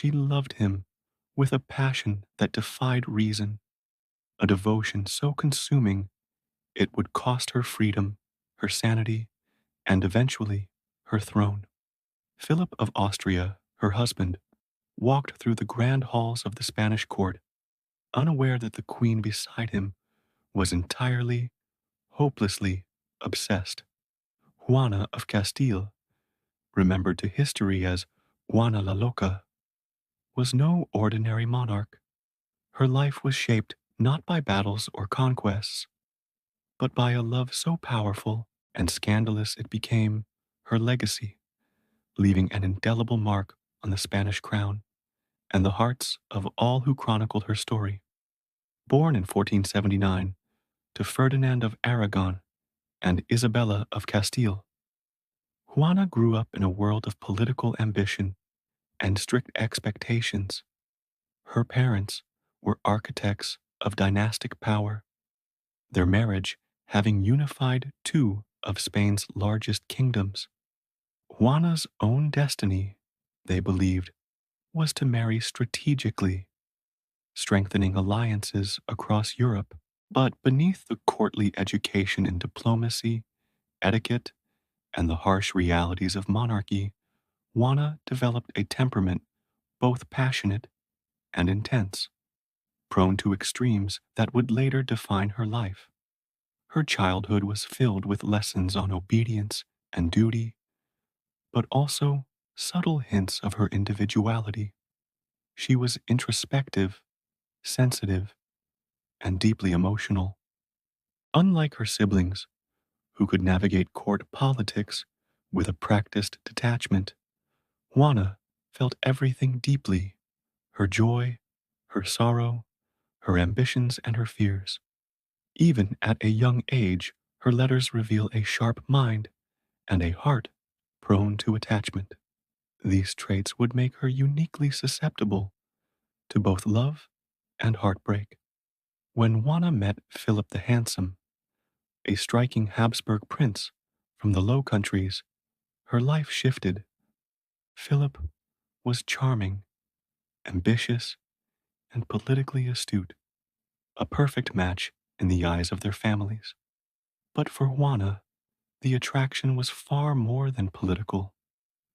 She loved him with a passion that defied reason, a devotion so consuming it would cost her freedom, her sanity, and eventually her throne. Philip of Austria, her husband, walked through the grand halls of the Spanish court, unaware that the queen beside him was entirely, hopelessly obsessed. Juana of Castile, remembered to history as Juana la Loca, was no ordinary monarch. Her life was shaped not by battles or conquests, but by a love so powerful and scandalous it became her legacy, leaving an indelible mark on the Spanish crown and the hearts of all who chronicled her story. Born in 1479 to Ferdinand of Aragon and Isabella of Castile, Juana grew up in a world of political ambition and strict expectations. Her parents were architects of dynastic power, their marriage having unified two of Spain's largest kingdoms. Juana's own destiny, they believed, was to marry strategically, strengthening alliances across Europe. But beneath the courtly education in diplomacy, etiquette, and the harsh realities of monarchy, Juana developed a temperament both passionate and intense, prone to extremes that would later define her life. Her childhood was filled with lessons on obedience and duty, but also subtle hints of her individuality. She was introspective, sensitive, and deeply emotional. Unlike her siblings, who could navigate court politics with a practiced detachment, Juana felt everything deeply: her joy, her sorrow, her ambitions, and her fears. Even at a young age, her letters reveal a sharp mind and a heart prone to attachment. These traits would make her uniquely susceptible to both love and heartbreak. When Juana met Philip the Handsome, a striking Habsburg prince from the Low Countries, her life shifted. Philip was charming, ambitious, and politically astute, a perfect match in the eyes of their families. But for Juana, the attraction was far more than political.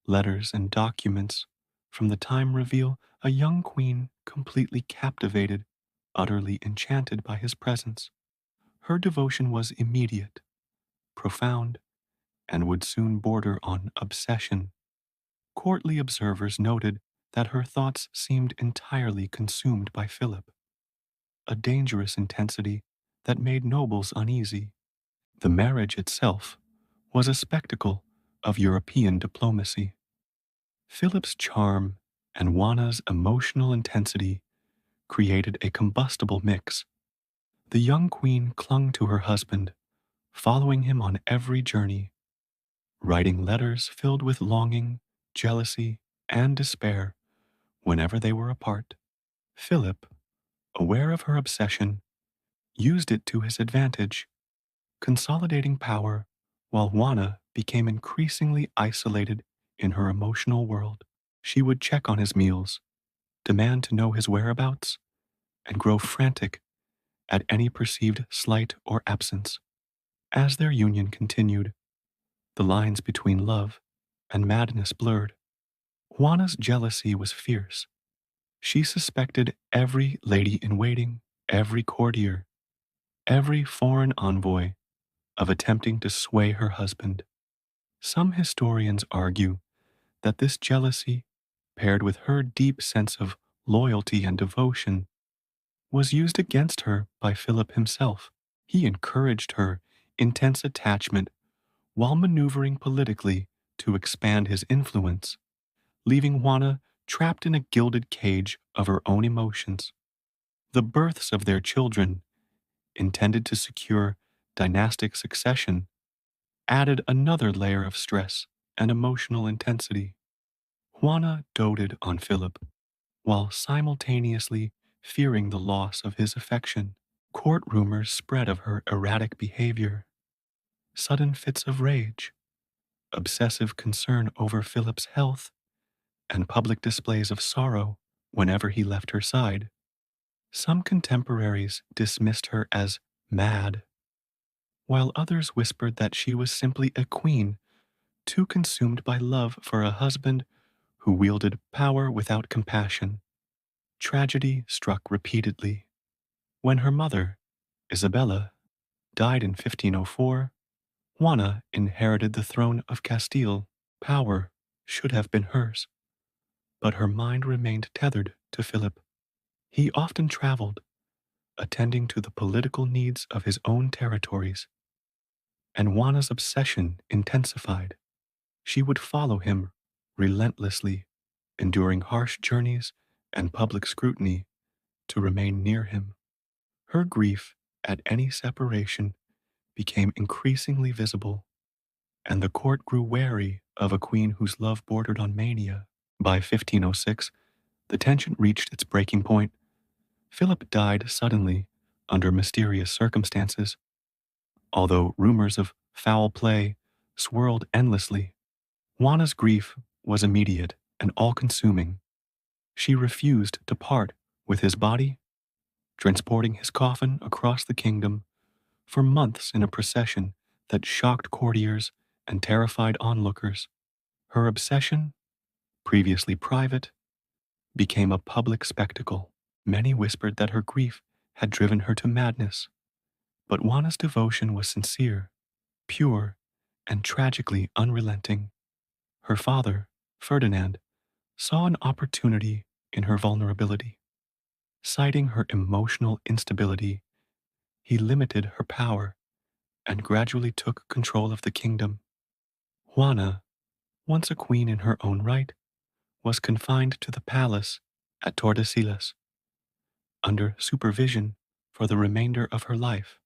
Letters and documents from the time reveal a young queen completely captivated, utterly enchanted by his presence. Her devotion was immediate, profound, and would soon border on obsession. Courtly observers noted that her thoughts seemed entirely consumed by Philip, a dangerous intensity that made nobles uneasy. The marriage itself was a spectacle of European diplomacy. Philip's charm and Juana's emotional intensity created a combustible mix. The young queen clung to her husband, following him on every journey, writing letters filled with longing, jealousy, and despair whenever they were apart. Philip, aware of her obsession, used it to his advantage, consolidating power while Juana became increasingly isolated in her emotional world. She would check on his meals, demand to know his whereabouts, and grow frantic at any perceived slight or absence. As their union continued, the lines between love and madness blurred. Juana's jealousy was fierce. She suspected every lady in waiting, every courtier, every foreign envoy of attempting to sway her husband. Some historians argue that this jealousy, paired with her deep sense of loyalty and devotion, was used against her by Philip himself. He encouraged her intense attachment while maneuvering politically to expand his influence, leaving Juana trapped in a gilded cage of her own emotions. The births of their children, intended to secure dynastic succession, added another layer of stress and emotional intensity. Juana doted on Philip, while simultaneously fearing the loss of his affection. Court rumors spread of her erratic behavior, sudden fits of rage, obsessive concern over Philip's health, and public displays of sorrow whenever he left her side. Some contemporaries dismissed her as mad, while others whispered that she was simply a queen too consumed by love for a husband who wielded power without compassion. Tragedy struck repeatedly. When her mother, Isabella, died in 1504, Juana inherited the throne of Castile. Power should have been hers, but her mind remained tethered to Philip. He often traveled, attending to the political needs of his own territories, and Juana's obsession intensified. She would follow him relentlessly, enduring harsh journeys and public scrutiny to remain near him. Her grief at any separation became increasingly visible, and the court grew wary of a queen whose love bordered on mania. By 1506, the tension reached its breaking point. Philip died suddenly under mysterious circumstances, although rumors of foul play swirled endlessly. Juana's grief was immediate and all-consuming. She refused to part with his body, transporting his coffin across the kingdom for months in a procession that shocked courtiers and terrified onlookers. Her obsession, previously private, became a public spectacle. Many whispered that her grief had driven her to madness, but Juana's devotion was sincere, pure, and tragically unrelenting. Her father, Ferdinand, saw an opportunity in her vulnerability. Citing her emotional instability, he limited her power and gradually took control of the kingdom. Juana, once a queen in her own right, was confined to the palace at Tordesillas under supervision for the remainder of her life.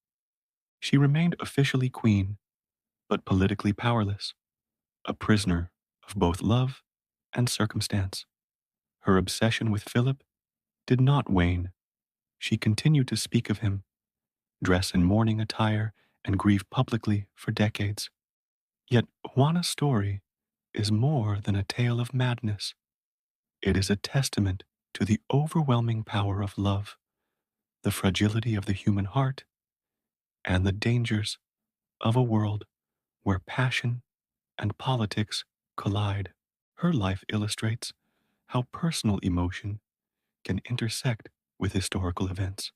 She remained officially queen, but politically powerless, a prisoner of both love and circumstance. Her obsession with Philip did not wane. She continued to speak of him, dress in mourning attire, and grieve publicly for decades. Yet Juana's story is more than a tale of madness. It is a testament to the overwhelming power of love, the fragility of the human heart, and the dangers of a world where passion and politics collide. Her life illustrates how personal emotion can intersect with historical events,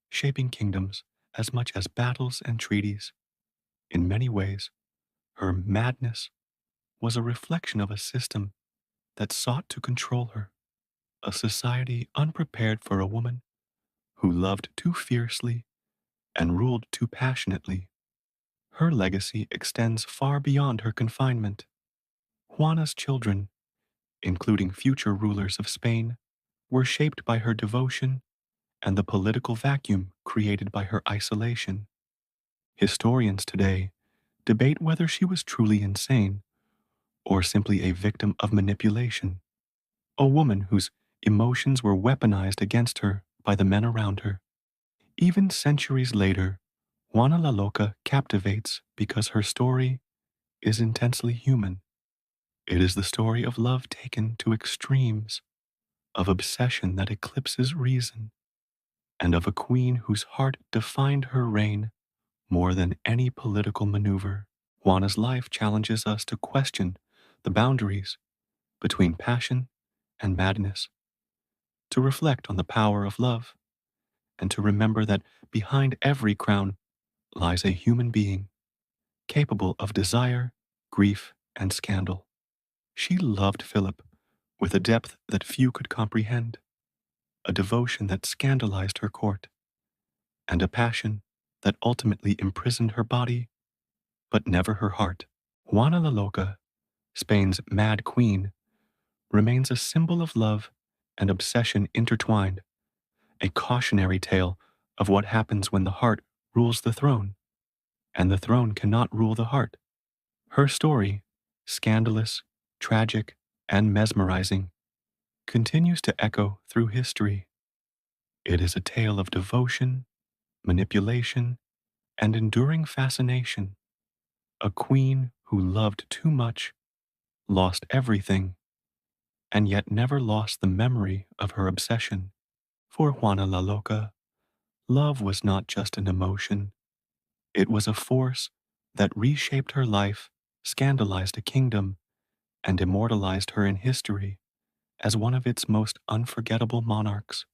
shaping kingdoms as much as battles and treaties. In many ways, her madness was a reflection of a system that sought to control her, a society unprepared for a woman who loved too fiercely and ruled too passionately. Her legacy extends far beyond her confinement. Juana's children, including future rulers of Spain, were shaped by her devotion and the political vacuum created by her isolation. Historians today debate whether she was truly insane or simply a victim of manipulation, a woman whose emotions were weaponized against her by the men around her. Even centuries later, Juana la Loca captivates because her story is intensely human. It is the story of love taken to extremes, of obsession that eclipses reason, and of a queen whose heart defined her reign more than any political maneuver. Juana's life challenges us to question the boundaries between passion and madness, to reflect on the power of love, and to remember that behind every crown lies a human being capable of desire, grief, and scandal. She loved Philip with a depth that few could comprehend, a devotion that scandalized her court, and a passion that ultimately imprisoned her body, but never her heart. Juana la Loca, Spain's mad queen, remains a symbol of love and obsession intertwined, a cautionary tale of what happens when the heart rules the throne, and the throne cannot rule the heart. Her story, scandalous, tragic, and mesmerizing, continues to echo through history. It is a tale of devotion, manipulation, and enduring fascination. A queen who loved too much, lost everything, and yet never lost the memory of her obsession. For Juana la Loca, love was not just an emotion, it was a force that reshaped her life, scandalized a kingdom, and immortalized her in history as one of its most unforgettable monarchs.